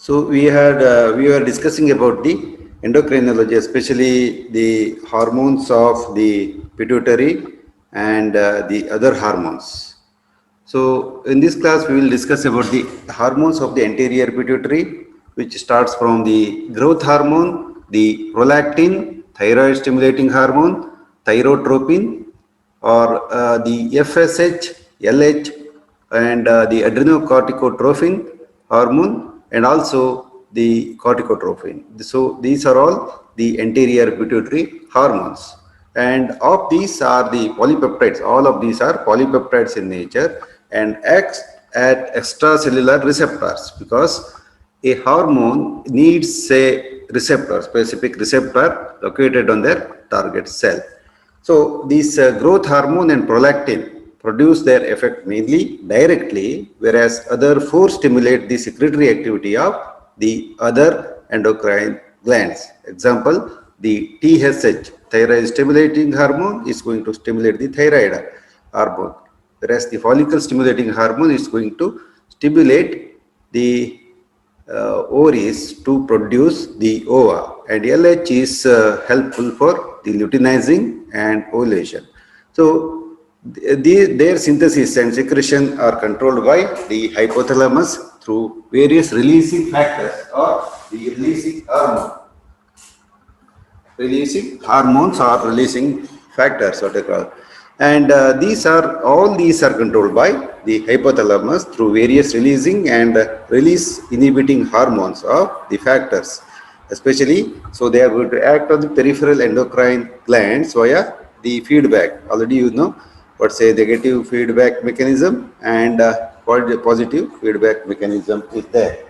So we were discussing about the endocrinology, especially the hormones of the pituitary and the other hormones. So in this class we will discuss about the hormones of the anterior pituitary, which starts from the growth hormone, the prolactin, thyroid stimulating hormone, thyrotropin, or the FSH, LH, and the adrenocorticotropin hormone, and also the corticotropin. So these are all the anterior pituitary hormones. And of these are the polypeptides. All of these are polypeptides in nature and act at extracellular receptors, because a hormone needs a receptor, specific receptor located on their target cell. So these growth hormone and prolactin produce their effect mainly directly, whereas other four stimulate the secretory activity of the other endocrine glands. Example, the TSH, thyroid stimulating hormone, is going to stimulate the thyroid hormone, whereas the follicle stimulating hormone is going to stimulate the ovaries to produce the ova, and LH is helpful for the luteinizing and ovulation. So their synthesis and secretion are controlled by the hypothalamus through various releasing factors or the releasing hormones or releasing factors, what they call. And these are controlled by the hypothalamus through various releasing and release inhibiting hormones or the factors, especially. So they are going to act on the peripheral endocrine glands via the feedback. Already you know what's a negative feedback mechanism and positive feedback mechanism is there.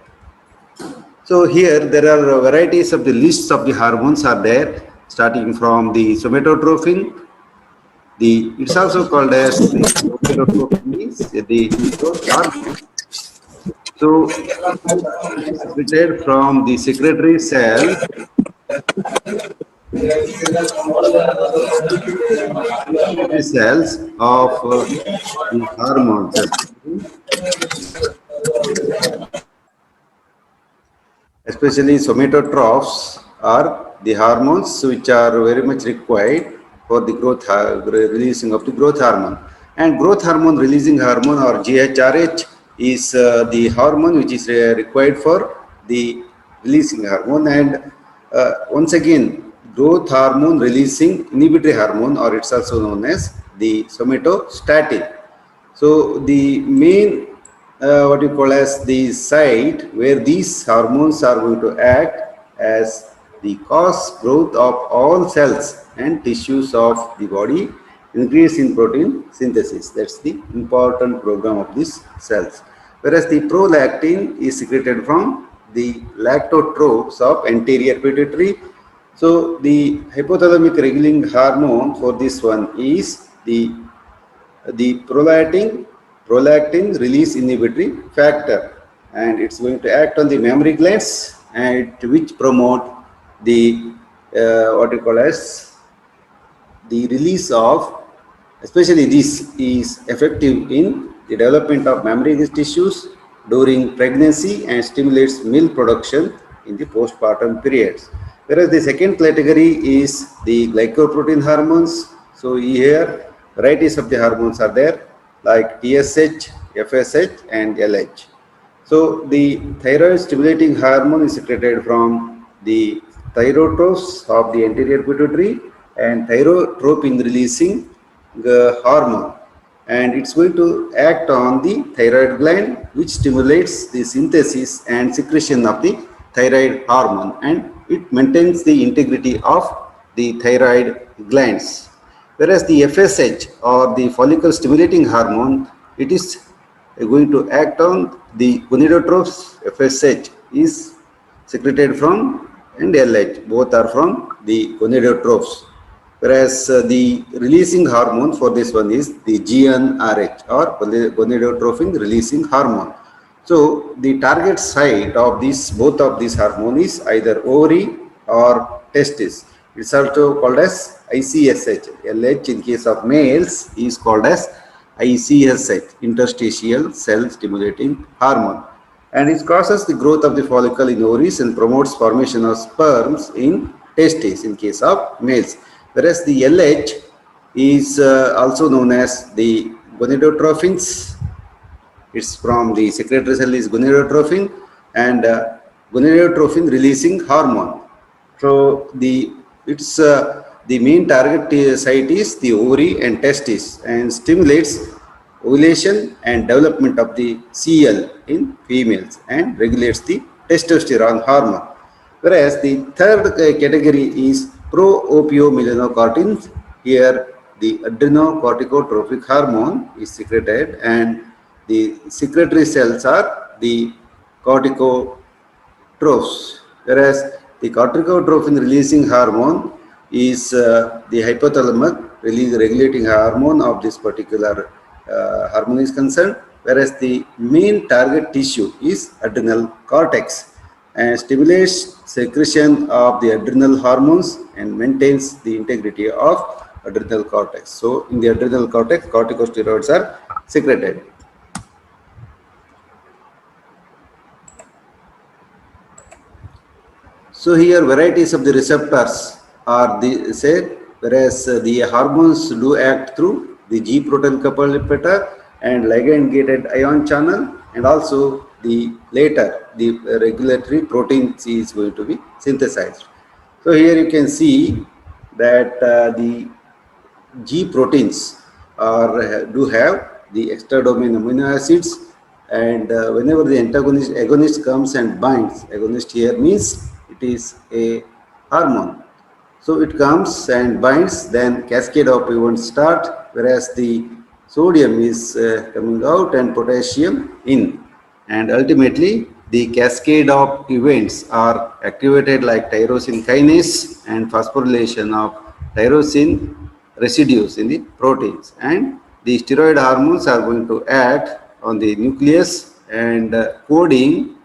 So here there are varieties of the lists of the hormones are there, starting from the somatotropin. It's also called as the somatotropin means the growth hormone. So it is secreted from the secretory cell cells of the hormones, especially somatotrophs are the hormones which are very much required for the releasing of the growth hormone. And growth hormone releasing hormone, or GHRH, is the hormone which is required for the releasing hormone. And once again, growth hormone releasing inhibitory hormone, or it's also known as the somatostatin. So the main what you call as the site where these hormones are going to act as the cause growth of all cells and tissues of the body, increase in protein synthesis. That's the important program of these cells. Whereas the prolactin is secreted from the lactotropes of anterior pituitary. So the hypothalamic regulating hormone for this one is the prolactin release inhibitory factor, and it's going to act on the mammary glands, and which promote the what you call as the release of, especially this is effective in the development of mammary tissues during pregnancy and stimulates milk production in the postpartum periods. Whereas the second category is the glycoprotein hormones. So here varieties of the hormones are there, like TSH, FSH, and LH. So the thyroid stimulating hormone is secreted from the thyrotrophs of the anterior pituitary and thyrotropin releasing hormone, and it's going to act on the thyroid gland, which stimulates the synthesis and secretion of the thyroid hormone, and it maintains the integrity of the thyroid glands. Whereas the FSH, or the follicle stimulating hormone, it is going to act on the gonadotropes. FSH is secreted from, and LH, both are from the gonadotropes. Whereas the releasing hormone for this one is the GnRH, or gonadotropin releasing hormone. So the target site of both of these hormone is either ovary or testis. It's also called as ICSH. LH in case of males is called as ICSH, interstitial cell stimulating hormone. and it causes the growth of the follicle in ovaries and promotes formation of sperms in testes in case of males. Whereas the LH is also known as the gonadotrophins. It's from the secretory cell is gonadotrophin and gonadotrophin releasing hormone. So the main target site is the ovary and testis and stimulates ovulation and development of the CL in females and regulates the testosterone hormone. Whereas the third category is pro-opiomelanocortins. Here the adrenocorticotrophic hormone is secreted and the secretory cells are the corticotrophs. Whereas the corticotrophin releasing hormone is the hypothalamus regulating hormone of this particular hormone is concerned, whereas the main target tissue is adrenal cortex and stimulates secretion of the adrenal hormones and maintains the integrity of adrenal cortex. So in the adrenal cortex, corticosteroids are secreted. So here varieties of the receptors are the said, whereas the hormones do act through the G protein coupled receptor and ligand gated ion channel, and also the later the regulatory protein C is going to be synthesized. So here you can see that the G proteins do have the extra domain amino acids, and whenever the agonist comes and binds, agonist here means it is a hormone. So it comes and binds, then cascade of events start, whereas the sodium is coming out and potassium in, and ultimately the cascade of events are activated like tyrosine kinase and phosphorylation of tyrosine residues in the proteins, and the steroid hormones are going to act on the nucleus and coding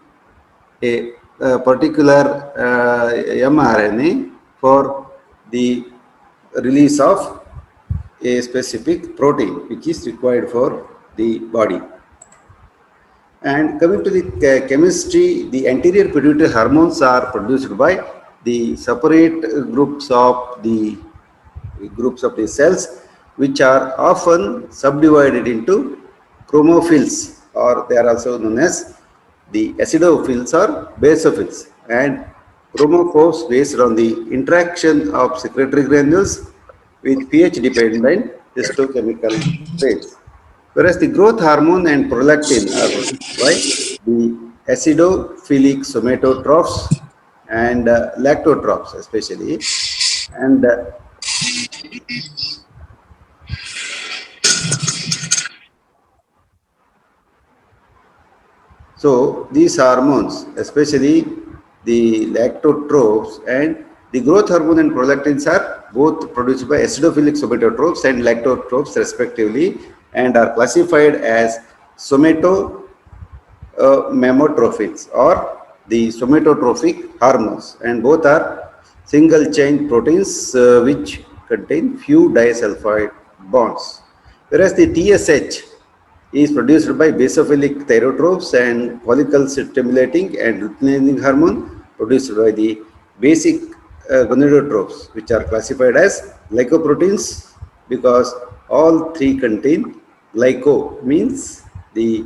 a particular mRNA for the release of a specific protein which is required for the body. And coming to the chemistry, the anterior pituitary hormones are produced by the separate groups of the cells, which are often subdivided into chromophils, or they are also known as the acidophils or basophils, and chromophores based on the interaction of secretory granules with pH dependent histochemical traits. Whereas the growth hormone and prolactin are produced by the acidophilic somatotrophs and lactotrophs especially, and so these hormones, especially the lactotrophs and the growth hormone and prolactins, are both produced by acidophilic somatotrophs and lactotrophs respectively, and are classified as somatomammotrophics or the somatotrophic hormones, and both are single chain proteins which contain few disulfide bonds. Whereas the TSH is produced by basophilic thyrotrophs and follicle stimulating and luteinizing hormone produced by the basic gonadotrophs, which are classified as glycoproteins because all three contain glyco, means the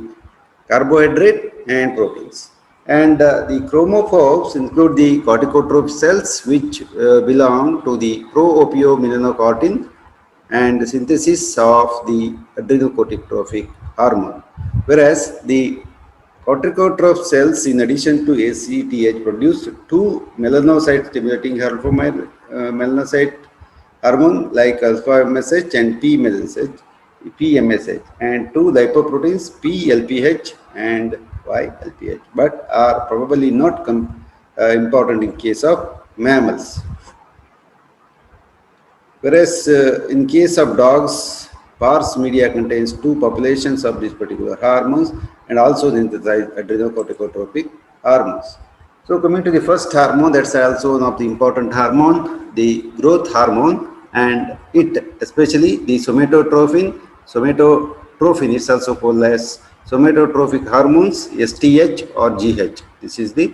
carbohydrate and proteins. And the chromophores include the corticotroph cells, which belong to the pro-opiomelanocortin and the synthesis of the adrenocorticotrophic hormone. Whereas the corticotroph cells, in addition to ACTH, produce two melanocyte stimulating melanocyte hormone like alpha MSH and PMSH, and two lipoproteins PLPH and YLPH, but are probably not important in case of mammals. Whereas in case of dogs, pars media contains two populations of these particular hormones and also synthesize adrenocorticotropic hormones. So coming to the first hormone, that's also one of the important hormone, the growth hormone, and it especially the somatotrophin. Somatotrophin is also called as somatotrophic hormones, STH or GH. This is the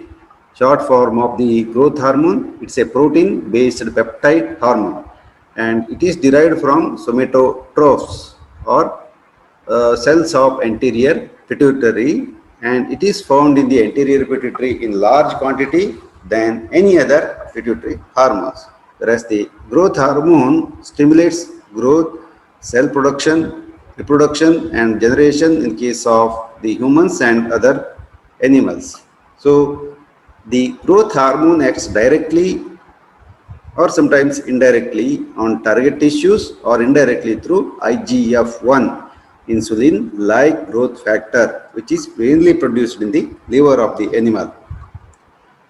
short form of the growth hormone. It's a protein-based peptide hormone, and it is derived from somatotrophs or cells of anterior pituitary, and it is found in the anterior pituitary in large quantity than any other pituitary hormones. Whereas the growth hormone stimulates growth, cell production, reproduction, and generation in case of the humans and other animals. So, the growth hormone acts directly or sometimes indirectly on target tissues or indirectly through IGF-1 insulin like growth factor, which is mainly produced in the liver of the animal.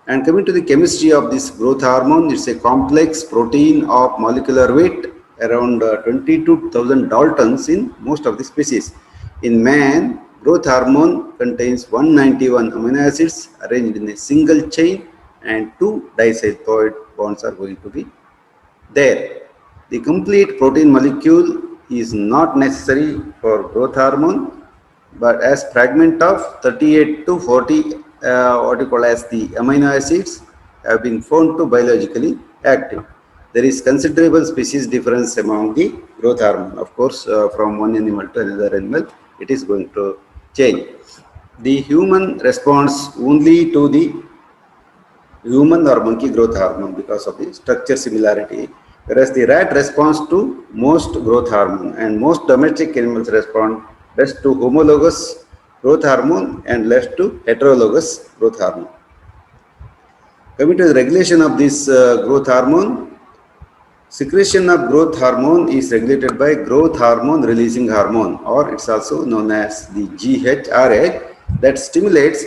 And coming to the chemistry of this growth hormone, it's a complex protein of molecular weight around 22,000 daltons in most of the species. In man, growth hormone contains 191 amino acids arranged in a single chain, and two disulfide bonds are going to be there. The complete protein molecule is not necessary for growth hormone, but as fragment of 38 to 40 what you call as the amino acids have been found to biologically active. There is considerable species difference among the growth hormone. Of course, from one animal to another animal, it is going to change. The human responds only to the human or monkey growth hormone because of the structure similarity, whereas the rat responds to most growth hormone, and most domestic animals respond best to homologous growth hormone and less to heterologous growth hormone. Coming to the regulation of this growth hormone, secretion of growth hormone is regulated by growth hormone releasing hormone, or it's also known as the GHRH, that stimulates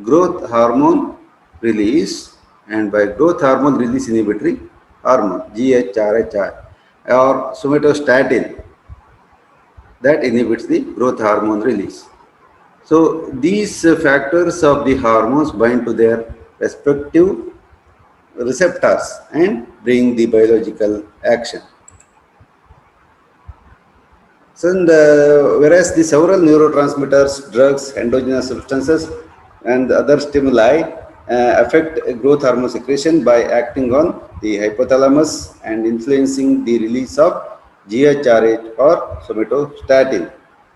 growth hormone release, and by growth hormone release inhibitory hormone GHRH or somatostatin that inhibits the growth hormone release. So these factors of the hormones bind to their respective receptors and bring the biological action. So, whereas the several neurotransmitters, drugs, endogenous substances, and other stimuli affect growth hormone secretion by acting on the hypothalamus and influencing the release of GHRH or somatostatin.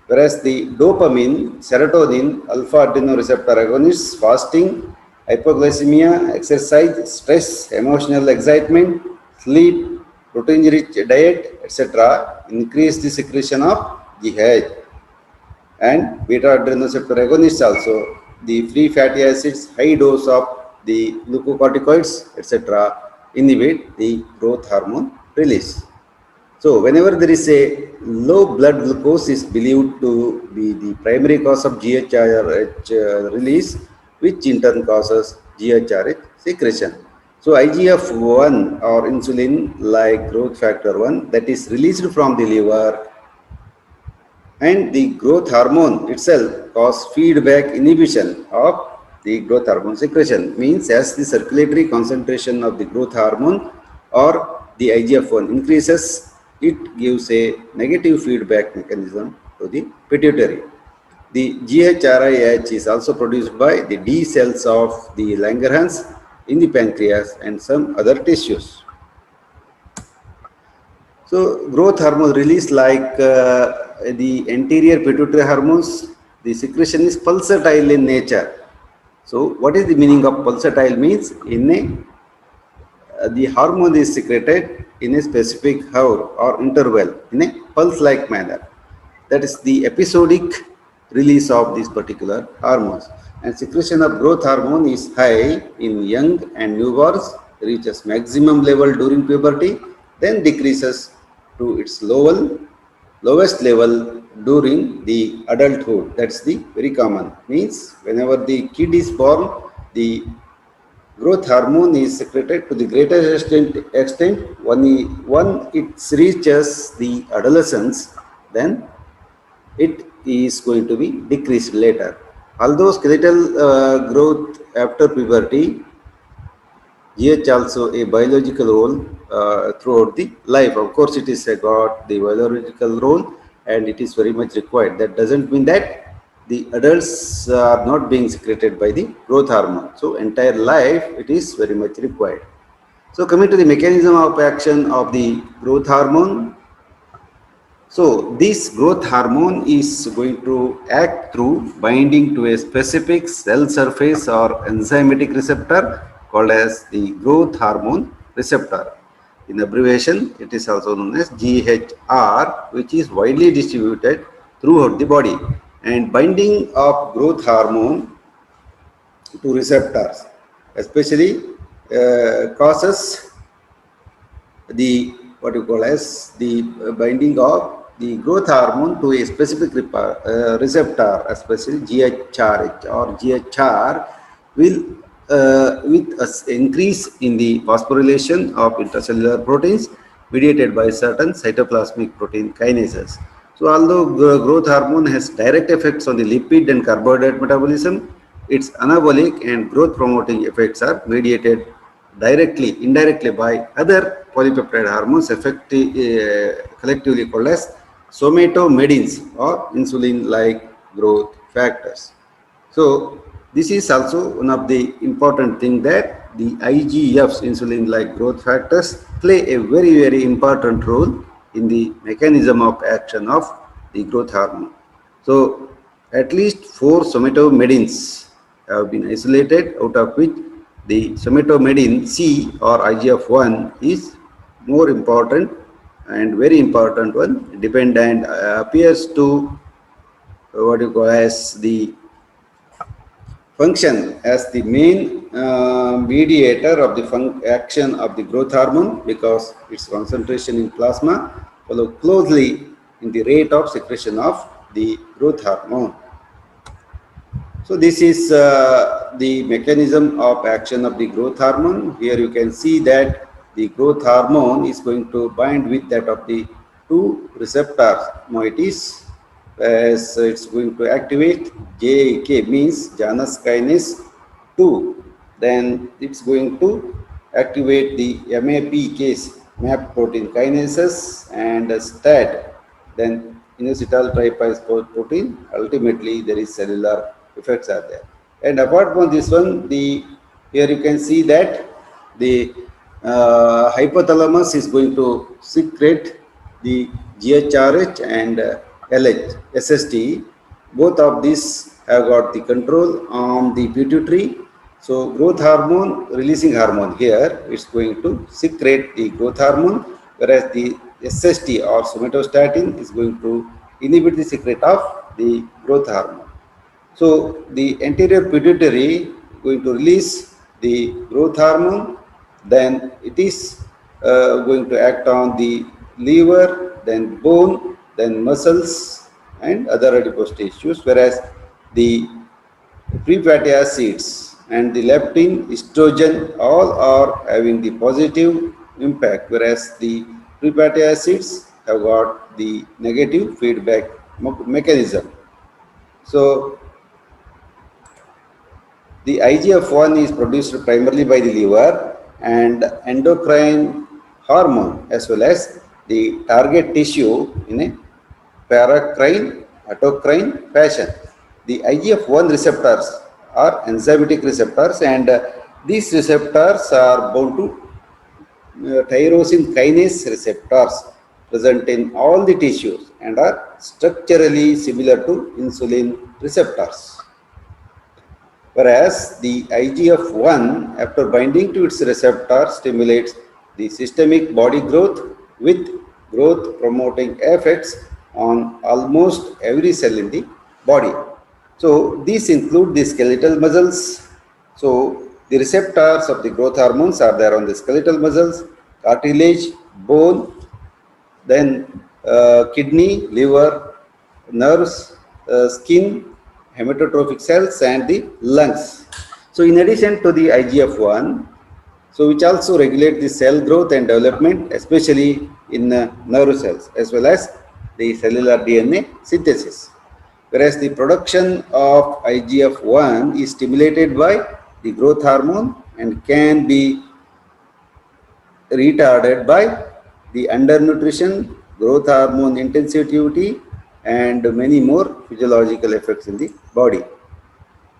Whereas the dopamine, serotonin, alpha adrenoreceptor agonists, fasting, hypoglycemia, exercise, stress, emotional excitement, sleep, protein-rich diet, etc., increase the secretion of GH. And beta adrenoreceptor agonists also, the free fatty acids, high dose of the glucocorticoids, etc., inhibit the growth hormone release. So, whenever there is a low blood glucose is believed to be the primary cause of GHRH release, which in turn causes GHRH secretion. So, IGF-1 or insulin like growth factor 1 that is released from the liver, and the growth hormone itself cause feedback inhibition of the growth hormone secretion. Means as the circulatory concentration of the growth hormone or the IGF-1 increases, it gives a negative feedback mechanism to the pituitary. The GHRIH is also produced by the D cells of the Langerhans in the pancreas and some other tissues. So, growth hormone release like the anterior pituitary hormones, the secretion is pulsatile in nature. So, what is the meaning of pulsatile? Means in the hormone is secreted in a specific hour or interval in a pulse-like manner. That is the episodic release of these particular hormones. And secretion of growth hormone is high in young and newborns, reaches maximum level during puberty, then decreases to its lowest level during the adulthood. That's the very common. Means whenever the kid is born, the growth hormone is secreted to the greatest extent when it reaches the adolescence, then it is going to be decreased later. Although skeletal growth after puberty, GH also a biological role throughout the life. Of course, it is got the biological role and it is very much required. That doesn't mean that the adults are not being secreted by the growth hormone. So entire life it is very much required. So coming to the mechanism of action of the growth hormone. So this growth hormone is going to act through binding to a specific cell surface or enzymatic receptor called as the growth hormone receptor. In abbreviation, it is also known as GHR, which is widely distributed throughout the body. And binding of growth hormone to receptors, especially causes the what you call as the binding of the growth hormone to a specific receptor, especially GHRH or GHR, will with an increase in the phosphorylation of intracellular proteins mediated by certain cytoplasmic protein kinases. So, although growth hormone has direct effects on the lipid and carbohydrate metabolism, its anabolic and growth promoting effects are mediated indirectly by other polypeptide hormones collectively called as somatomedins or insulin-like growth factors. So this is also one of the important thing that the IGFs, insulin-like growth factors, play a very important role in the mechanism of action of the growth hormone. So at least 4 somatomedins have been isolated, out of which the somatomedin C or IGF-1 is more important and very important one, dependent appears to what you call as the function as the main mediator of the action of the growth hormone, because its concentration in plasma follow closely in the rate of secretion of the growth hormone. So this is the mechanism of action of the growth hormone. Here you can see that the growth hormone is going to bind with that of the two receptors moieties, as it's going to activate JAK, means Janus kinase 2. Then it's going to activate the MAP MAP protein kinases and STAT. Then inositol triphosphate protein. Ultimately, there is cellular effects are there. And apart from this one, here you can see that the hypothalamus is going to secrete the GHRH and LH, SST. Both of these have got the control on the pituitary. So growth hormone, releasing hormone, here it's going to secrete the growth hormone, whereas the SST or somatostatin is going to inhibit the secret of the growth hormone. So the anterior pituitary going to release the growth hormone, then it is going to act on the liver, then bone, then muscles and other adipose tissues, whereas the pre-fatty acids and the leptin, estrogen, all are having the positive impact, whereas the pre-fatty acids have got the negative feedback mechanism. So the IGF-1 is produced primarily by the liver and endocrine hormone, as well as the target tissue in a paracrine, autocrine fashion. The IGF-1 receptors are enzymatic receptors, and these receptors are bound to tyrosine kinase receptors present in all the tissues and are structurally similar to insulin receptors. Whereas the IGF-1, after binding to its receptor, stimulates the systemic body growth with growth promoting effects on almost every cell in the body. So these include the skeletal muscles. So the receptors of the growth hormones are there on the skeletal muscles, cartilage, bone, then kidney, liver, nerves, skin, hematotrophic cells and the lungs. So in addition to the IGF-1, so which also regulate the cell growth and development, especially in nerve cells, as well as the cellular DNA synthesis. Whereas the production of IGF-1 is stimulated by the growth hormone and can be retarded by the undernutrition, growth hormone intensivity and many more physiological effects in the body.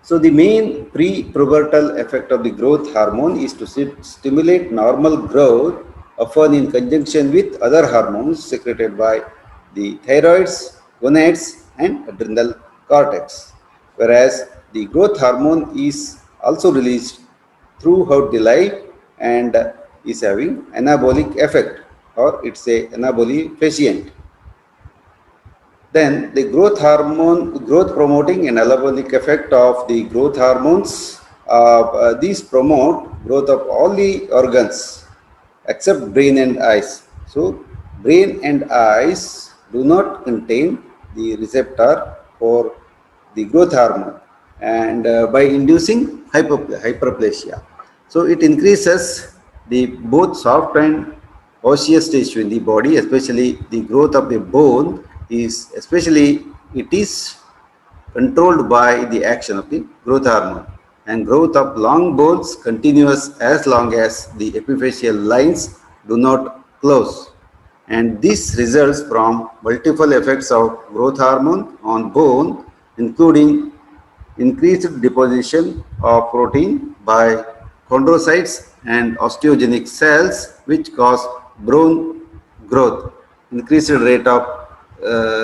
So the main pre-pubertal effect of the growth hormone is to stimulate normal growth, often in conjunction with other hormones secreted by the thyroids, gonads, and adrenal cortex. Whereas the growth hormone is also released throughout the life and is having anabolic effect, or it's a anabolic. Then the growth promoting and anabolic effect of the growth hormones, these promote growth of all the organs except brain and eyes. So brain and eyes do not contain the receptor for the growth hormone, and by inducing hyperplasia. So it increases the both soft and osseous tissue in the body, especially the growth of the bone it is controlled by the action of the growth hormone, and growth of long bones continues as long as the epiphyseal lines do not close, and this results from multiple effects of growth hormone on bone, including increased deposition of protein by chondrocytes and osteogenic cells, which cause bone growth, increased rate of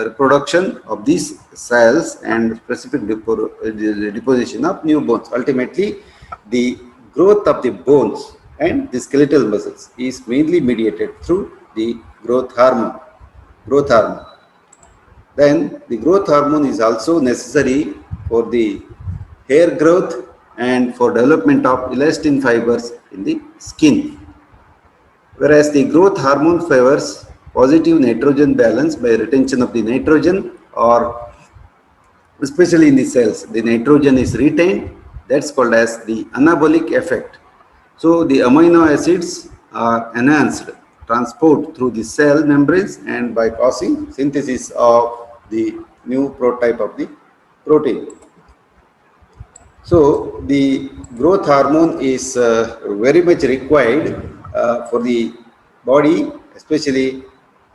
reproduction of these cells, and specific deposition of new bones. Ultimately, the growth of the bones and the skeletal muscles is mainly mediated through the growth hormone. Growth hormone. Then the growth hormone is also necessary for the hair growth and for development of elastin fibers in the skin. Whereas the growth hormone favors positive nitrogen balance by retention of the nitrogen, or especially in the cells, the nitrogen is retained. That's called as the anabolic effect. So the amino acids are enhanced transport through the cell membranes and by causing synthesis of the new prototype of the protein. So the growth hormone is very much required for the body, especially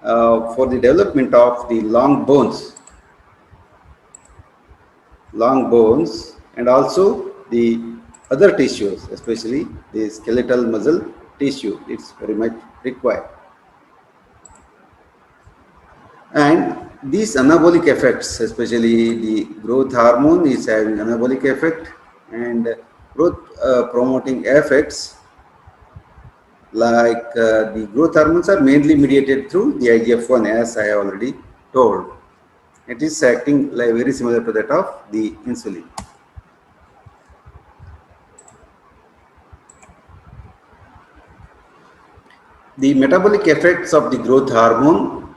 for the development of the long bones, and also the other tissues, especially the skeletal muscle tissue. It's very much required. And these anabolic effects, especially the growth hormone is having anabolic effect, and growth promoting effects like the growth hormones are mainly mediated through the IGF-1, as I have already told. It is acting like very similar to that of the insulin. The metabolic effects of the growth hormone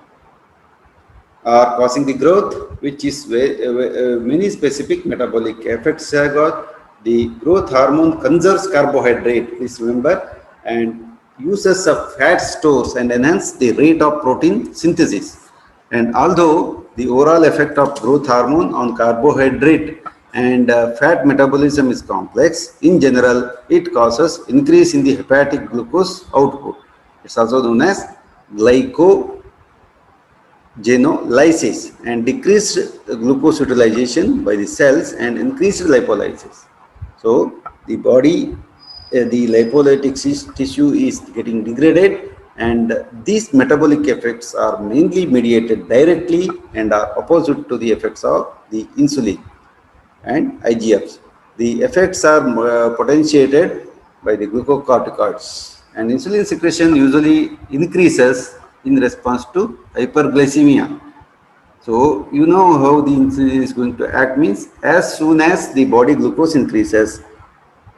are causing the growth, which is many specific metabolic effects have got. The growth hormone conserves carbohydrate, please remember, and uses of fat stores and enhance the rate of protein synthesis. And although the overall effect of growth hormone on carbohydrate and fat metabolism is complex, in general, it causes increase in the hepatic glucose output. It's also known as glycogenolysis, and decreased glucose utilization by the cells and increased lipolysis. So the body, the lipolytic tissue is getting degraded, and these metabolic effects are mainly mediated directly and are opposite to the effects of the insulin and IGFs. The effects are potentiated by the glucocorticoids, and insulin secretion usually increases in response to hyperglycemia. So you know how the insulin is going to act means, as soon as the body glucose increases,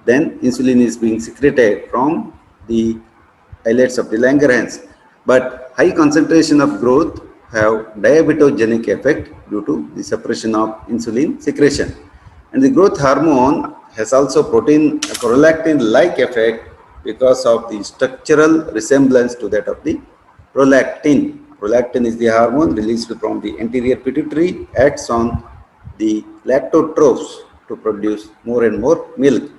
then insulin is being secreted from the islets of the Langerhans. But high concentration of growth have diabetogenic effect due to the suppression of insulin secretion. And the growth hormone has also prolactin-like effect because of the structural resemblance to that of the prolactin. Prolactin is the hormone released from the anterior pituitary, acts on the lactotrophs to produce more and more milk.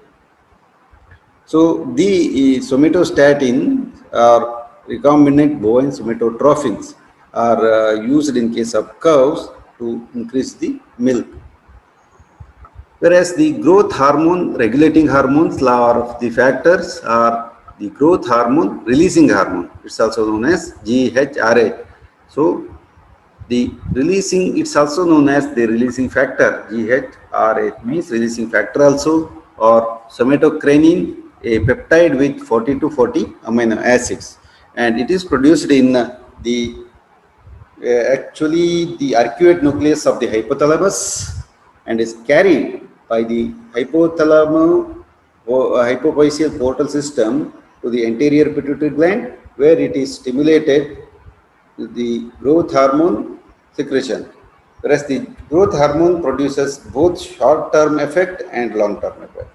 So the somatostatin or recombinant bovine somatotrophins are used in case of cows to increase the milk. Whereas the growth hormone regulating hormones or the factors are the growth hormone releasing hormone. It's also known as GHRH. So the releasing, it's also known as the releasing factor. GHRH means releasing factor also, or somatocrenin, a peptide with 40 to 40 amino acids, and it is produced in the actually the arcuate nucleus of the hypothalamus and is carried by the hypophyseal portal system to the anterior pituitary gland, where it is stimulated the growth hormone secretion. Whereas the growth hormone produces both short-term effect and long-term effect.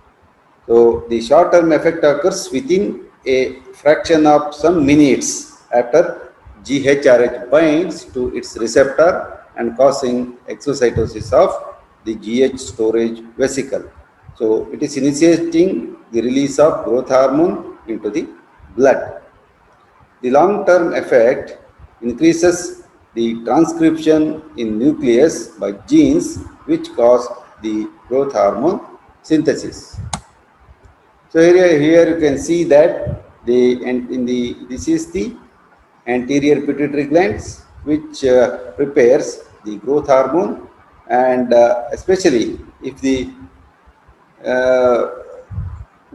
So the short-term effect occurs within a fraction of some minutes after GHRH binds to its receptor and causing exocytosis of the GH storage vesicle. So it is initiating the release of growth hormone into the blood. The long-term effect increases the transcription in nucleus by genes which cause the growth hormone synthesis. So here you can see that this is the anterior pituitary glands which prepares the growth hormone, and especially if the uh,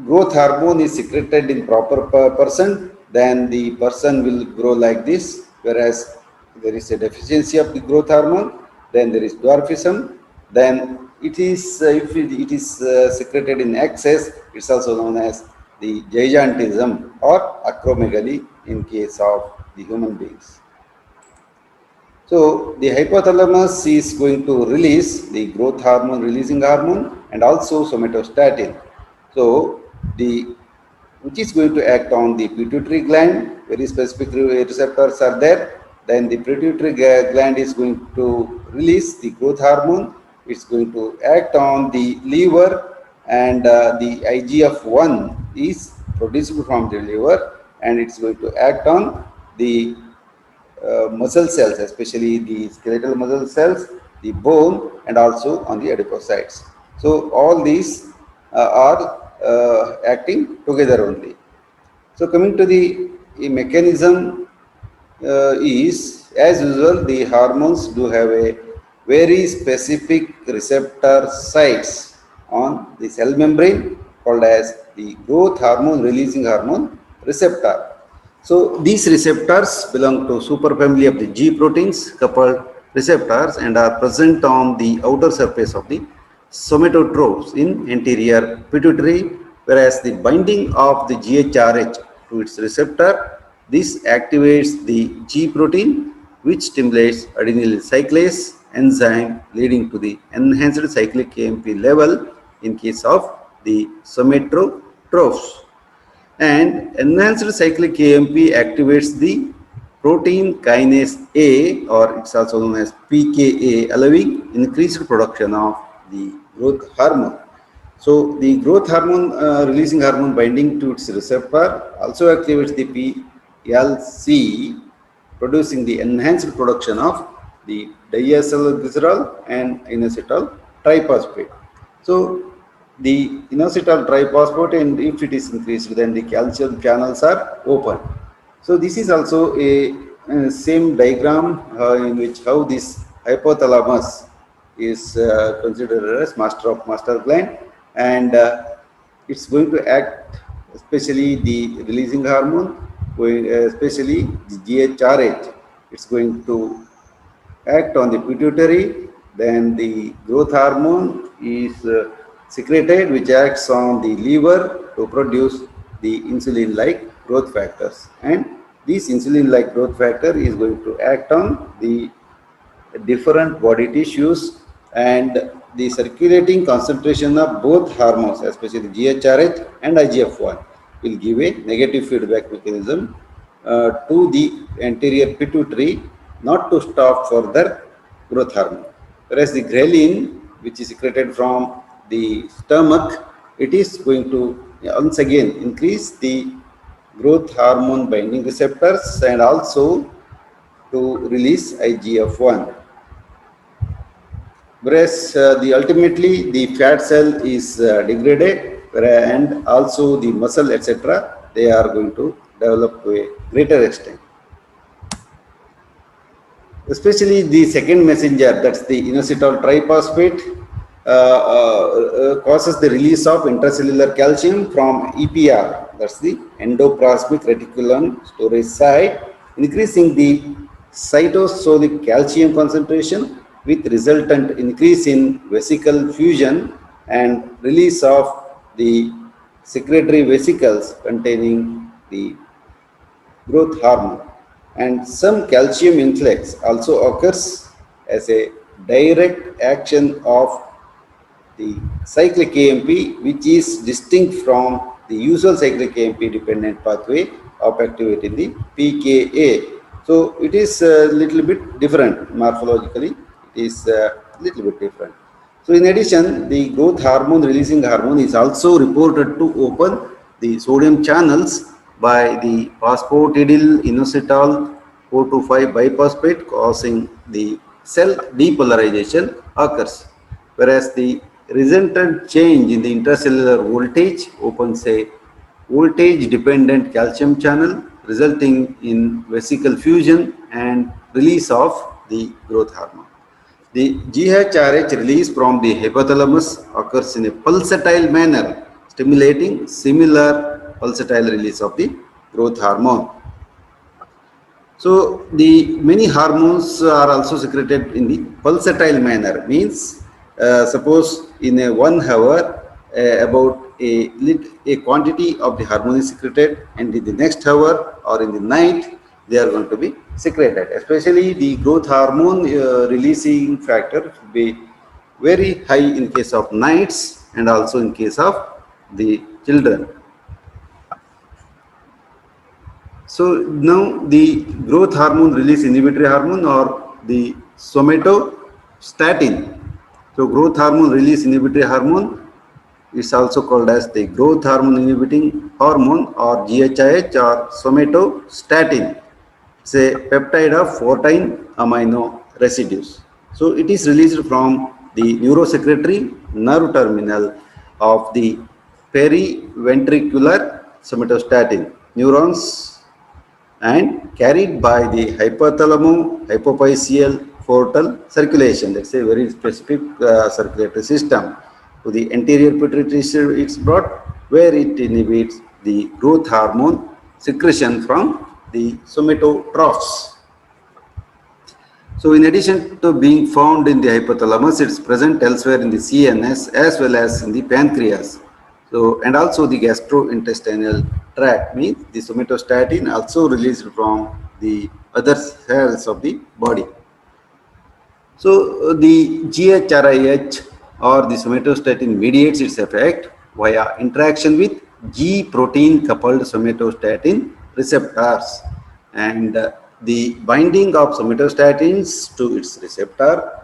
growth hormone is secreted in proper person, then the person will grow like this. Whereas there is a deficiency of the growth hormone, then there is dwarfism. Then it is if it is secreted in excess, it's also known as the gigantism or acromegaly in case of the human beings. So the hypothalamus is going to release the growth hormone releasing hormone and also somatostatin. So the which is going to act on the pituitary gland. Very specific receptors are there. Then the pituitary gland is going to release the growth hormone. It's going to act on the liver, and the IGF-1 is produced from the liver, and it's going to act on the muscle cells, especially the skeletal muscle cells, the bone, and also on the adipocytes. So all these are acting together only. So coming to the mechanism is, as usual, the hormones do have a very specific receptor sites on the cell membrane called as the growth hormone releasing hormone receptor. So these receptors belong to superfamily of the G proteins coupled receptors and are present on the outer surface of the somatotrophs in anterior pituitary, whereas the binding of the GHRH to its receptor, this activates the G protein, which stimulates adenylyl cyclase enzyme, leading to the enhanced cyclic AMP level in case of the somatotrophs. And enhanced cyclic AMP activates the protein kinase A, or it's also known as PKA, allowing increased production of the growth hormone. So the growth hormone releasing hormone binding to its receptor also activates the PLC, producing the enhanced production of the diacylglycerol and inositol triphosphate. So the inositol triphosphate, and if it is increased, then the calcium channels are open. So this is also a same diagram in which how this hypothalamus is considered as master of master gland, and it's going to act, especially the releasing hormone, especially the GHRH. It's going to act on the pituitary. Then the growth hormone is secreted, which acts on the liver to produce the insulin-like growth factors, and this insulin-like growth factor is going to act on the different body tissues, and the circulating concentration of both hormones, especially GHRH and IGF-1, will give a negative feedback mechanism to the anterior pituitary not to stop further growth hormone. Whereas the ghrelin, which is secreted from the stomach, it is going to once again increase the growth hormone binding receptors and also to release IGF-1. whereas the ultimately the fat cell is degraded, and also the muscle, etc., they are going to develop to a greater extent. Especially the second messenger, that's the inositol triphosphate, causes the release of intracellular calcium from EPR, that's the endoplasmic reticulum storage site, increasing the cytosolic calcium concentration with resultant increase in vesicle fusion and release of the secretory vesicles containing the growth hormone. And some calcium influx also occurs as a direct action of the cyclic AMP, which is distinct from the usual cyclic AMP dependent pathway of activating the PKA. So it is a little bit different morphologically. It is a little bit different. So in addition, the growth hormone releasing hormone is also reported to open the sodium channels by the phosphatidyl inositol 4,5 biphosphate, causing the cell depolarization occurs, whereas the resultant change in the intracellular voltage opens a voltage dependent calcium channel, resulting in vesicle fusion and release of the growth hormone. The GHRH release from the hypothalamus occurs in a pulsatile manner, stimulating similar pulsatile release of the growth hormone. So the many hormones are also secreted in the pulsatile manner. Means, suppose in a 1 hour, about a quantity of the hormone is secreted, and in the next hour or in the night they are going to be secreted. Especially the growth hormone releasing factor will be very high in case of nights and also in case of the children. So now the growth hormone release inhibitory hormone or the somatostatin. So growth hormone release inhibitory hormone is also called as the growth hormone inhibiting hormone or GHIH or somatostatin. It's a peptide of 14 amino residues. So it is released from the neurosecretory nerve terminal of the periventricular somatostatin neurons and carried by the hypothalamo-hypophyseal portal circulation. That's a very specific circulatory system. To the anterior pituitary it's brought, where it inhibits the growth hormone secretion from the somatotrophs. So in addition to being found in the hypothalamus, it's present elsewhere in the CNS as well as in the pancreas. So, and also the gastrointestinal tract, means the somatostatin also released from the other cells of the body. So the GHRIH or the somatostatin mediates its effect via interaction with G protein coupled somatostatin receptors, and the binding of somatostatins to its receptor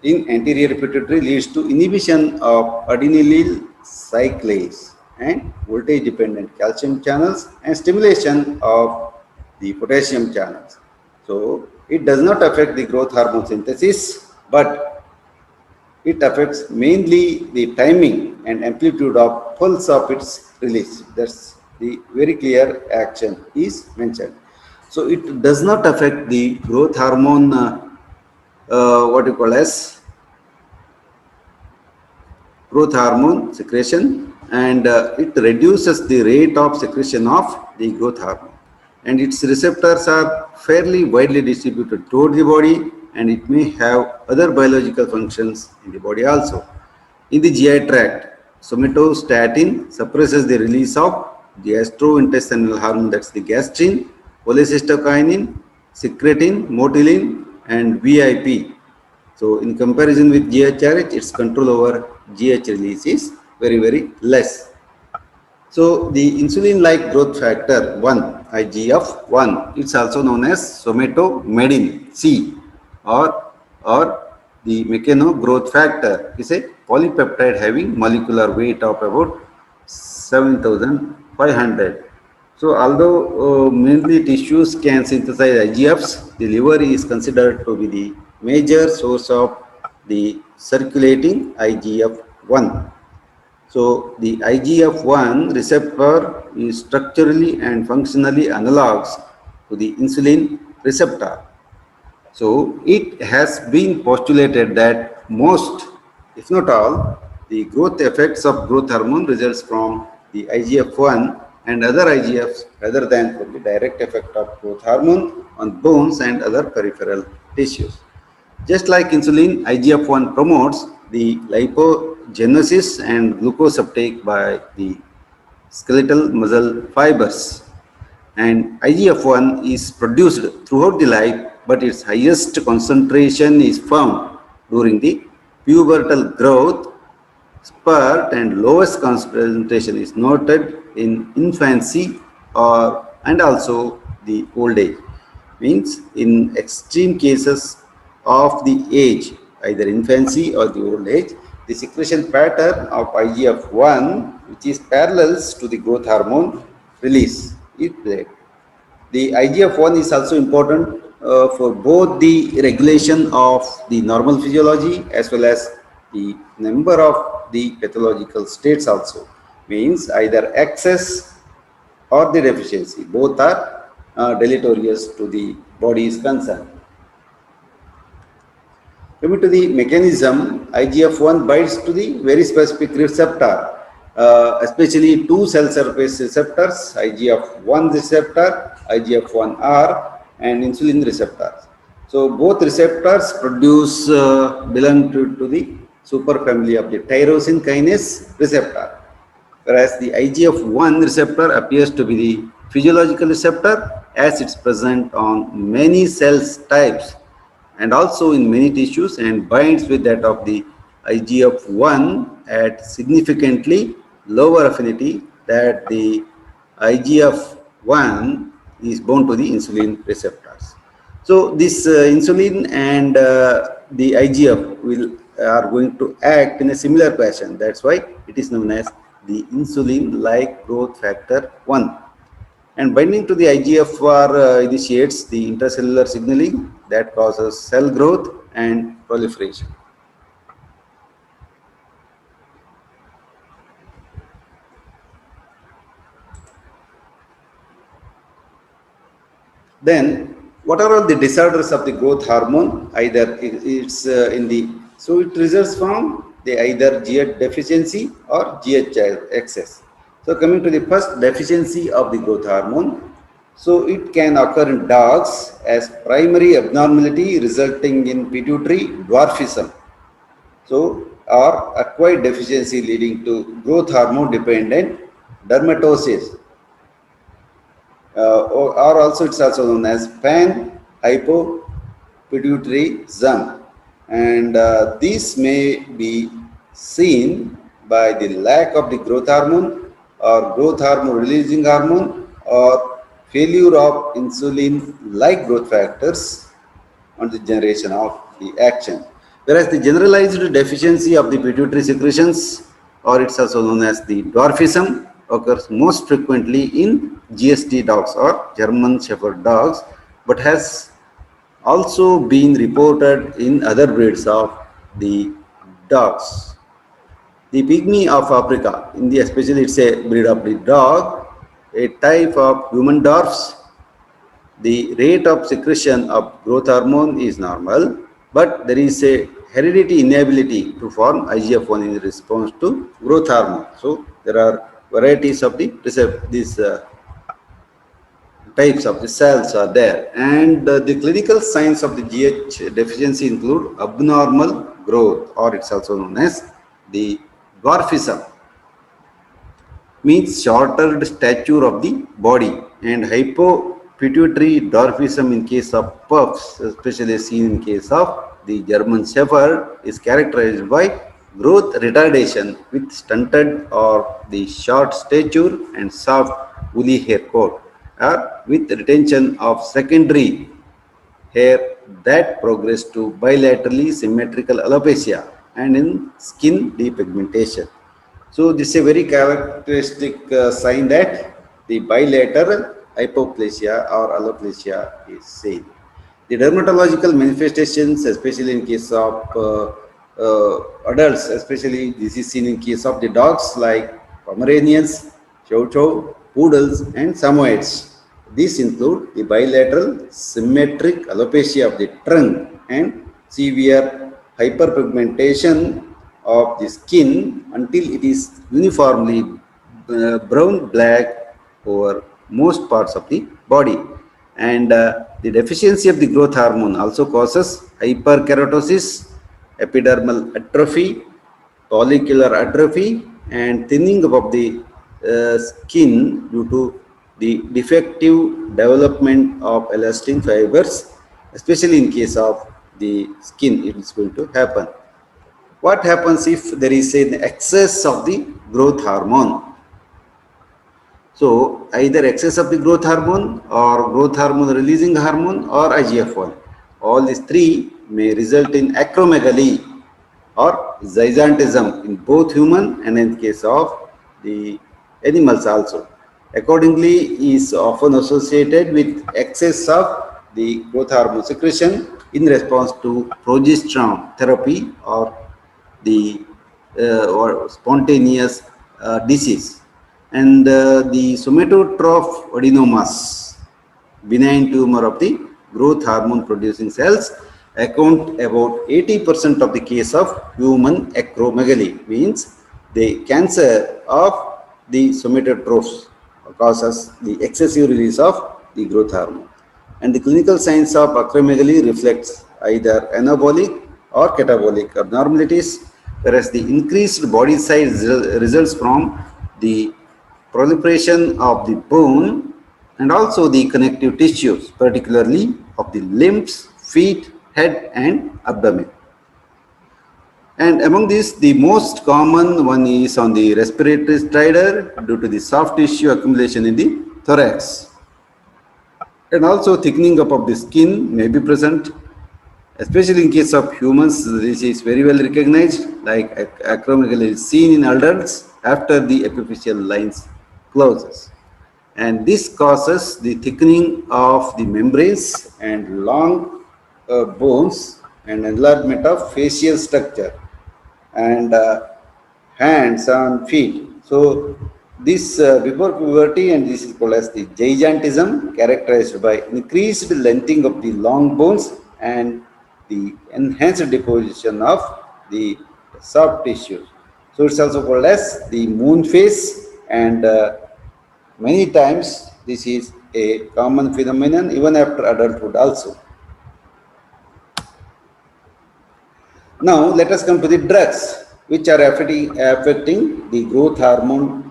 in anterior pituitary leads to inhibition of adenylyl cyclase and voltage dependent calcium channels and stimulation of the potassium channels. So it does not affect the growth hormone synthesis, but it affects mainly the timing and amplitude of pulse of its release. That's the very clear action is mentioned. So it does not affect the growth hormone, what you call as growth hormone secretion, and it reduces the rate of secretion of the growth hormone, and its receptors are fairly widely distributed throughout the body, and it may have other biological functions in the body also. In the GI tract, somatostatin suppresses the release of gastrointestinal hormone, that's the gastrin, cholecystokinin, secretin, motilin, and VIP. So in comparison with GHRH, its control over GH release is very, very less. So the insulin-like growth factor 1, IGF-1, it's also known as somatomedin C, or the mechano growth factor is a polypeptide having molecular weight of about 7,500. So although mainly tissues can synthesize IGFs, the liver is considered to be the major source of the circulating IGF-1. So the IGF-1 receptor is structurally and functionally analogs to the insulin receptor. So it has been postulated that most, if not all, the growth effects of growth hormone results from the IGF-1 and other IGFs rather than from the direct effect of growth hormone on bones and other peripheral tissues. Just like insulin, IGF-1 promotes the lipogenesis and glucose uptake by the skeletal muscle fibers. And IGF-1 is produced throughout the life, but its highest concentration is found during the pubertal growth spurt, and lowest concentration is noted in infancy or and also the old age. Means in extreme cases of the age, either infancy or the old age, the secretion pattern of IGF-1, which is parallels to the growth hormone release, is there. The IGF-1 is also important for both the regulation of the normal physiology as well as the number of the pathological states also. Means either excess or the deficiency. Both are deleterious to the body is concerned. Coming to the mechanism, IGF-1 binds to the very specific receptor, especially two cell surface receptors, IGF-1 receptor, IGF-1R, and insulin receptors. So both receptors belong to the superfamily of the tyrosine kinase receptor, whereas the IGF-1 receptor appears to be the physiological receptor as it's present on many cell types and also in many tissues, and binds with that of the IGF-1 at significantly lower affinity that the IGF-1 is bound to the insulin receptors. So this insulin and the IGF are going to act in a similar fashion. That's why it is known as the insulin-like growth factor 1. And binding to the IGF-1 initiates the intracellular signaling that causes cell growth and proliferation. Then, what are all the disorders of the growth hormone? Either it's so it results from the either GH deficiency or GH excess. So coming to the first deficiency of the growth hormone, so it can occur in dogs as primary abnormality resulting in pituitary dwarfism. So, or acquired deficiency leading to growth hormone dependent dermatosis. Or also it's also known as panhypopituitarism, and this may be seen by the lack of the growth hormone or growth hormone releasing hormone or failure of insulin like growth factors on the generation of the action. Whereas the generalized deficiency of the pituitary secretions, or it's also known as the dwarfism, occurs most frequently in GSD dogs or German Shepherd dogs, but has also been reported in other breeds of the dogs. The pygmy of Africa, India especially, it's a breed of the dog, a type of human dwarfs. The rate of secretion of growth hormone is normal, but there is a heredity inability to form IGF-1 in response to growth hormone. So there are varieties of these types of the cells are there, and the clinical signs of the GH deficiency include abnormal growth, or it's also known as the dwarfism, means shorter stature of the body, and hypopituitary dwarfism in case of pups, especially seen in case of the German Shepherd, is characterized by growth retardation with stunted or the short stature and soft woolly hair coat, or with retention of secondary hair that progress to bilaterally symmetrical alopecia and in skin depigmentation. So this is a very characteristic sign that the bilateral hypoplasia or alopecia is seen. The dermatological manifestations, especially in case of adults, especially this is seen in case of the dogs like Pomeranians, Chow Chow, Poodles, and Samoyeds. These include the bilateral symmetric alopecia of the trunk and severe hyperpigmentation of the skin until it is uniformly brown black over most parts of the body. And the deficiency of the growth hormone also causes hyperkeratosis, epidermal atrophy, follicular atrophy, and thinning of the skin due to the defective development of elastin fibers, especially in case of the skin, it is going to happen. What happens if there is an excess of the growth hormone? So either excess of the growth hormone or growth hormone releasing hormone or IGF-1. All these three may result in acromegaly or gigantism in both human and in case of the animals also. Accordingly, is often associated with excess of the growth hormone secretion in response to progesterone therapy or the or spontaneous disease. And the somatotroph adenomas, benign tumor of the growth hormone producing cells, account about 80% of the case of human acromegaly, means the cancer of the somatotrophs causes the excessive release of the growth hormone. And the clinical signs of acromegaly reflects either anabolic or catabolic abnormalities, whereas the increased body size results from the proliferation of the bone and also the connective tissues, particularly of the limbs, feet, head, and abdomen. And among these, the most common one is on the respiratory stridor due to the soft tissue accumulation in the thorax. And also thickening up of the skin may be present, especially in case of humans. This is very well recognized, like acromegaly is seen in adults after the epiphyseal lines closes. And this causes the thickening of the membranes and long bones and enlargement of facial structure and hands and feet. So this before puberty, and this is called as the gigantism, characterized by increased lengthening of the long bones and the enhanced deposition of the soft tissues. So it's also called as the moon face, and many times this is a common phenomenon even after adulthood also. Now let us come to the drugs which are affecting the growth hormone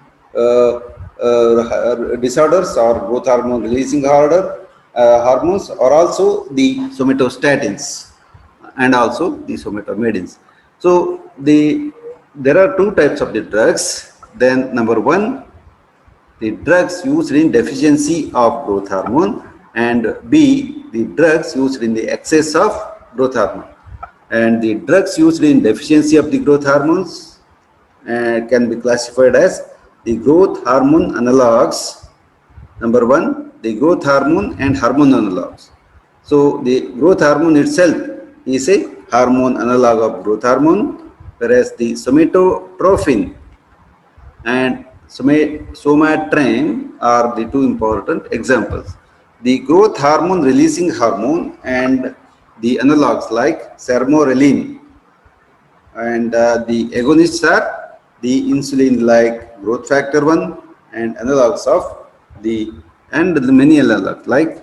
disorders or growth hormone releasing hormones, or also the somatostatins and also the somatomedins. So there are two types of the drugs. Then number one, the drugs used in deficiency of growth hormone, and B, the drugs used in the excess of growth hormone. And the drugs used in deficiency of the growth hormones can be classified as the growth hormone analogs. Number one, the growth hormone and hormone analogs. So the growth hormone itself is a hormone analog of growth hormone, whereas the somatotropin and somatrin are the two important examples. The growth hormone releasing hormone and the analogs like sermorelin, and the agonists are the insulin like growth factor 1 and analogs of the many analogs like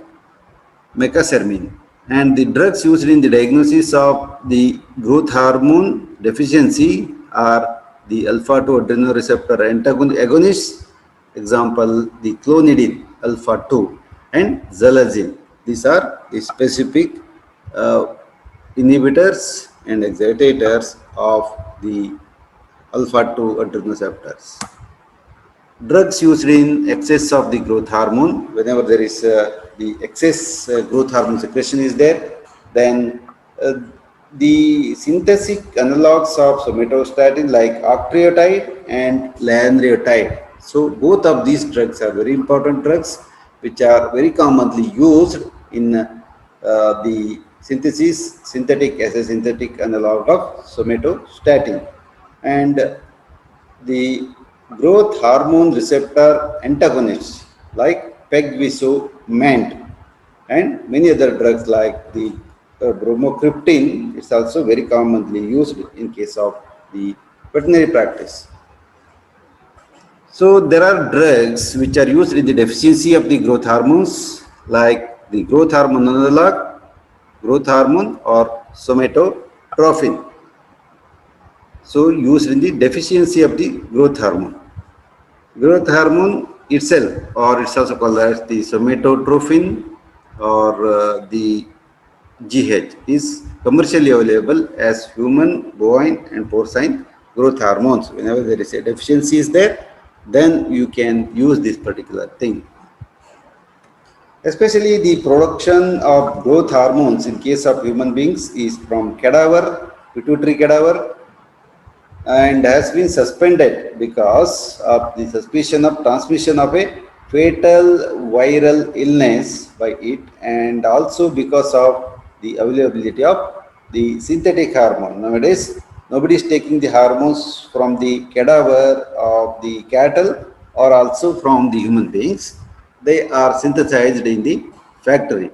mecasermin. And the drugs used in the diagnosis of the growth hormone deficiency are the alpha 2 adrenoreceptor agonists, example the clonidine alpha 2 and xalazine. These are the specific inhibitors and excitators of the alpha 2 adrenoreceptors. Drugs used in excess of the growth hormone, whenever there is the excess growth hormone secretion is there, then the synthetic analogs of somatostatin like octreotide and lanreotide. So both of these drugs are very important drugs which are very commonly used in the synthetic as a synthetic analog of somatostatin. And the growth hormone receptor antagonists like pegvisomant and many other drugs like the bromocriptine. It's also very commonly used in case of the veterinary practice. So there are drugs which are used in the deficiency of the growth hormones like the growth hormone analog, growth hormone or somatotropin. So used in the deficiency of the growth hormone. Growth hormone itself, or it's also called as the somatotropin or the GH, is commercially available as human, bovine and porcine growth hormones. Whenever there is a deficiency is there, then you can use this particular thing. Especially the production of growth hormones in case of human beings is from cadaver, pituitary cadaver, and has been suspended because of the suspicion of transmission of a fatal viral illness by it, and also because of the availability of the synthetic hormone. Nowadays, nobody is taking the hormones from the cadaver of the cattle or also from the human beings. They are synthesized in the factory.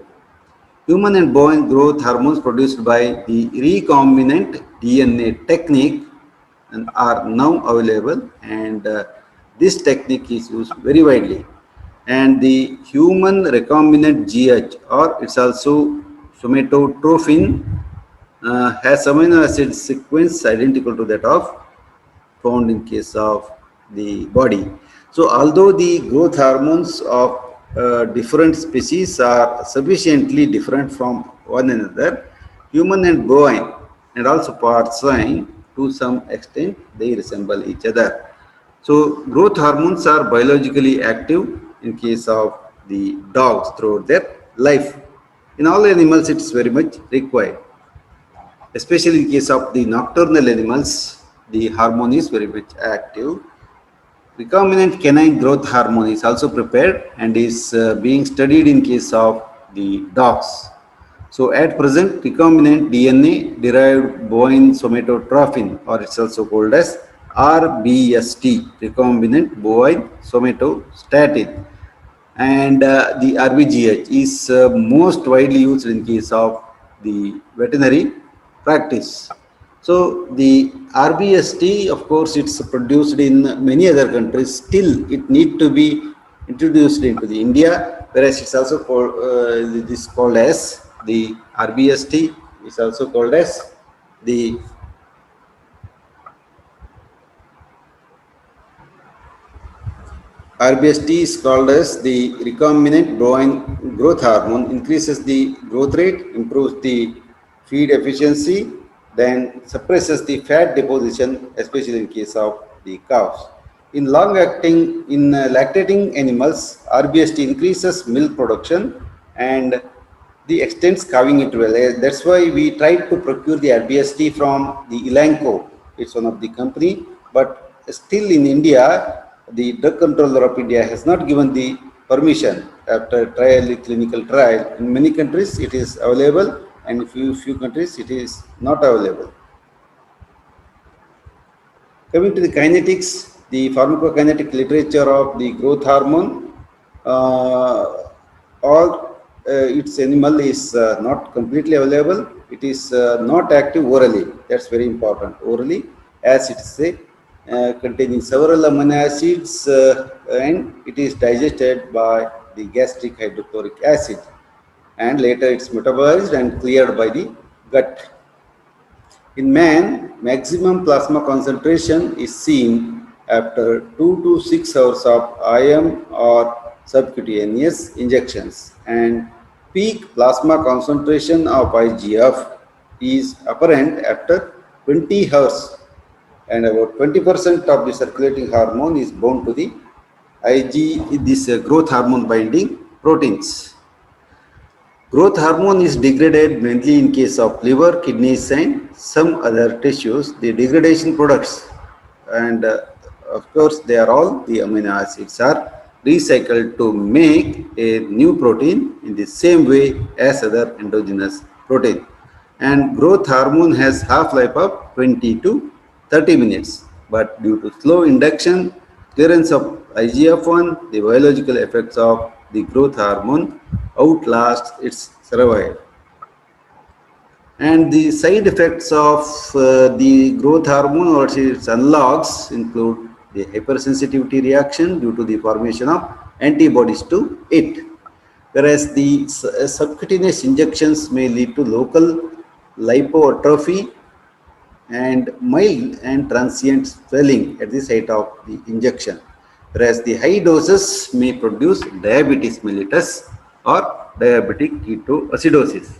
Human and bovine growth hormones produced by the recombinant DNA technique and are now available, and this technique is used very widely. And the human recombinant GH, or it's also somatotropin, has amino acid sequence identical to that of found in case of the body. So although the growth hormones of different species are sufficiently different from one another, human and bovine and also porcine, to some extent they resemble each other. So growth hormones are biologically active in case of the dogs throughout their life. In all animals it's very much required. Especially in case of the nocturnal animals, the hormone is very much active. Recombinant canine growth hormone is also prepared and is being studied in case of the dogs. So at present, recombinant DNA derived bovine somatotropin, or it's also called as RBST, recombinant bovine somatostatin, and the RBGH is most widely used in case of the veterinary practice. So the RBST, of course, it's produced in many other countries. Still, it need to be introduced into the India, whereas it's also called this called as the RBST. Is also called as the RBST is called as the recombinant bovine growth hormone, increases the growth rate, improves the feed efficiency, then suppresses the fat deposition, especially in case of the cows. In lactating animals, RBST increases milk production and the extends calving interval. That's why we tried to procure the RBST from the Elanco. It's one of the company, but still in India, the drug controller of India has not given the permission after clinical trial. In many countries it is available, and in few countries it is not available. Coming to the kinetics, the pharmacokinetic literature of the growth hormone, all its animal is not completely available. It is not active orally. That's very important. Orally, as it is a containing several amino acids, and it is digested by the gastric hydrochloric acid, and later it's metabolized and cleared by the gut. In man, maximum plasma concentration is seen after 2 to 6 hours of IM or subcutaneous injections, and peak plasma concentration of IGF is apparent after 20 hours, and about 20% of the circulating hormone is bound to the this growth hormone binding proteins. Growth hormone is degraded mainly in case of liver, kidneys and some other tissues. The degradation products, and of course they are all the amino acids, are recycled to make a new protein in the same way as other endogenous protein. And growth hormone has half-life of 20 to 30 minutes. But due to slow induction, clearance of IGF-1, the biological effects of the growth hormone outlast its survival. And the side effects of the growth hormone or its analogs include the hypersensitivity reaction due to the formation of antibodies to it. Whereas the subcutaneous injections may lead to local lipoatrophy and mild and transient swelling at the site of the injection. Whereas the high doses may produce diabetes mellitus or diabetic ketoacidosis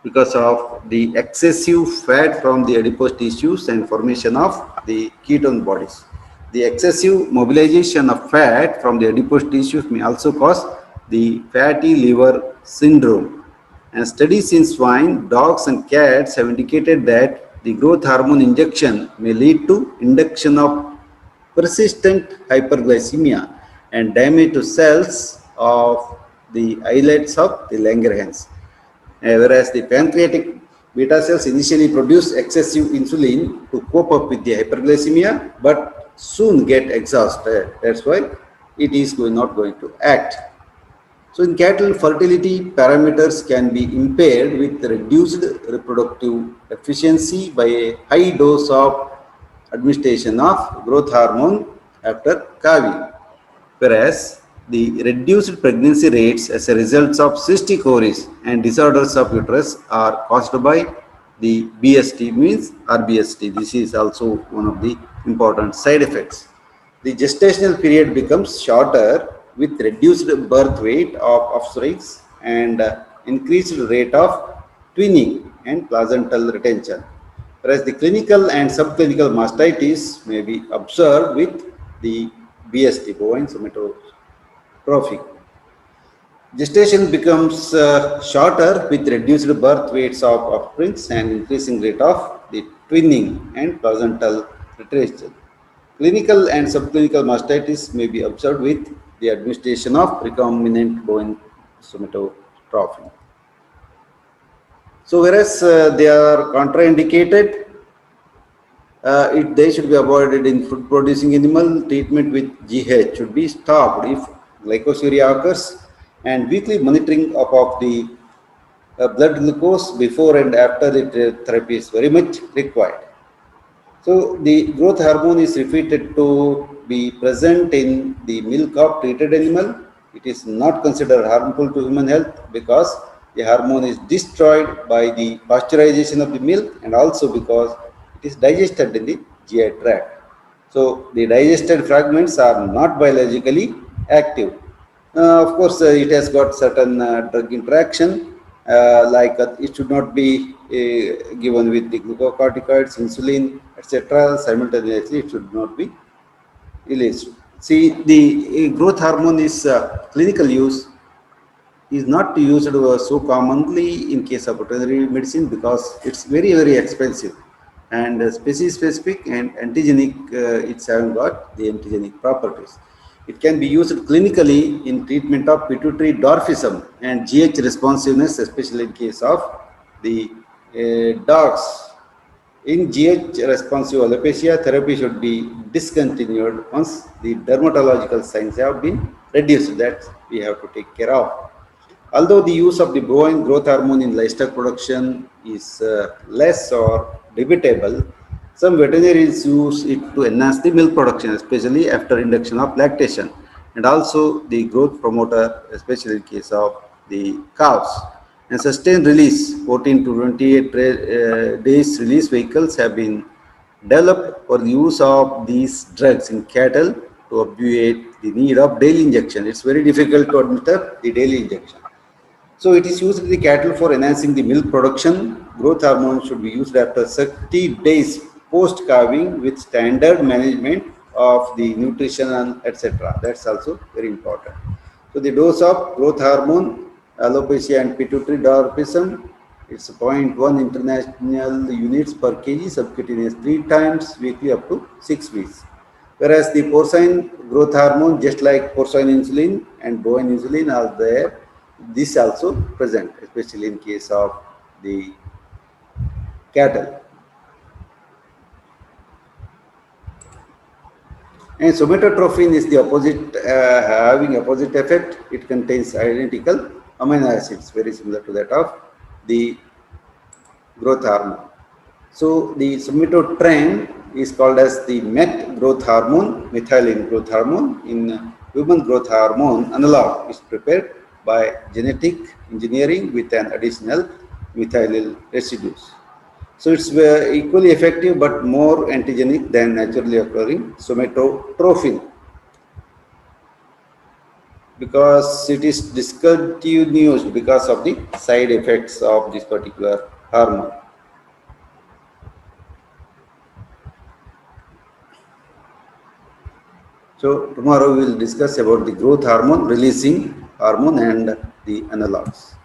because of the excessive fat from the adipose tissues and formation of the ketone bodies. The excessive mobilization of fat from the adipose tissues may also cause the fatty liver syndrome. And studies in swine, dogs, and cats have indicated that the growth hormone injection may lead to induction of persistent hyperglycemia and damage to cells of the islets of the Langerhans. Whereas the pancreatic beta cells initially produce excessive insulin to cope up with the hyperglycemia, but soon get exhausted. That's why it is not going to act. So in cattle, fertility parameters can be impaired with reduced reproductive efficiency by a high dose of administration of growth hormone after calving. Whereas the reduced pregnancy rates as a result of cystic ovaries and disorders of uterus are caused by the BST, means RBST. This is also one of the important side effects. The gestational period becomes shorter with reduced birth weight of offspring and increased rate of twinning and placental retention. Whereas the clinical and subclinical mastitis may be observed with the BST, bovine somatotrophic. Gestation becomes shorter with reduced birth weights of offspring and increasing rate of the twinning and placental retention. Clinical and subclinical mastitis may be observed with the administration of recombinant bovine somatotrophin. So, whereas they are contraindicated, they should be avoided in food producing animal. Treatment with GH should be stopped if glycosuria occurs, and weekly monitoring of the blood glucose before and after the therapy is very much required. So the growth hormone is repeated to be present in the milk of treated animal. It is not considered harmful to human health because the hormone is destroyed by the pasteurization of the milk and also because it is digested in the GI tract. So the digested fragments are not biologically active. Of course, it has got certain drug interaction, it should not be given with the glucocorticoids, insulin, etc. Simultaneously, it should not be released. See, the growth hormone is clinical use is not used so commonly in case of veterinary medicine because it's very, very expensive. And species specific and antigenic, it's having got the antigenic properties. It can be used clinically in treatment of pituitary dwarfism and GH responsiveness, especially in case of the dogs. In GH responsive alopecia, therapy should be discontinued once the dermatological signs have been reduced. That we have to take care of. Although the use of the bovine growth hormone in livestock production is less or debatable, some veterinarians use it to enhance the milk production, especially after induction of lactation, and also the growth promoter, especially in case of the cows. And sustained release, 14 to 28 days release vehicles have been developed for the use of these drugs in cattle to obviate the need of daily injection. It's very difficult to administer the daily injection. So it is used in the cattle for enhancing the milk production. Growth hormone should be used after 30 days post calving with standard management of the nutrition and etc. That's also very important. So the dose of growth hormone, alopecia and pituitary dwarfism, it's 0.1 international units per kg subcutaneous 3 times weekly up to 6 weeks. Whereas the porcine growth hormone, just like porcine insulin and bovine insulin are there, this also present, especially in case of the cattle. And somatotropin is the opposite, having opposite effect. It contains identical amino acids, very similar to that of the growth hormone. So the somatotropin is called as the MET growth hormone, methylene growth hormone. In human growth hormone analog is prepared by genetic engineering with an additional methyl residues. So it's equally effective but more antigenic than naturally occurring somatotropin, because it is discontinued because of the side effects of this particular hormone. So tomorrow we will discuss about the growth hormone, releasing hormone and the analogs.